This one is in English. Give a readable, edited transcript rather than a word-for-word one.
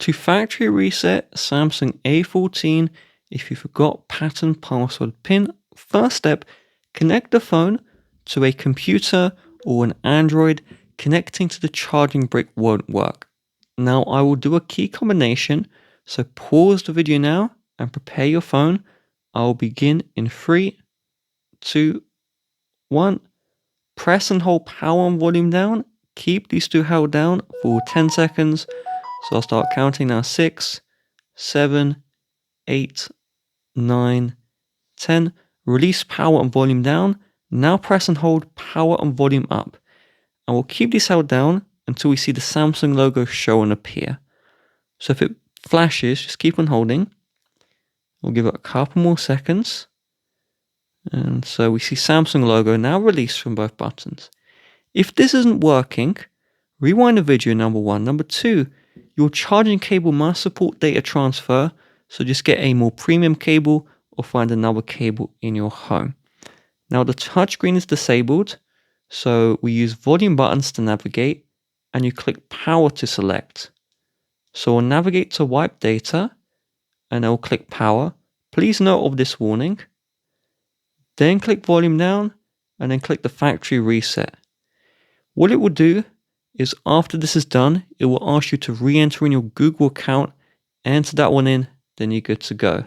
to factory reset Samsung A14 if you forgot pattern password PIN. First step, connect the phone to a computer or an Android. Connecting to the charging brick won't work. Now I will do a key combination, so pause the video now and prepare your phone. I will begin in 3, 2, 1. Press and hold power and volume down. Keep these two held down for 10 seconds. So I'll start counting now. 6, 7, 8, 9, 10. Release power and volume down. Now press and hold power and volume up. And we'll keep these held down until we see the Samsung logo show and appear. So if it flashes, just keep on holding. We'll give it a couple more seconds. And so we see Samsung logo now released from both buttons. If this isn't working, rewind the video, number 1. Number 2, your charging cable must support data transfer, so just get a more premium cable or find another cable in your home. Now the touchscreen is disabled, so we use volume buttons to navigate, and you click power to select. So we'll navigate to wipe data, and I will click power. Please note of this warning. Then click volume down, and then click the factory reset. What it will do is after this is done, it will ask you to re-enter in your Google account, enter that one in, then you're good to go.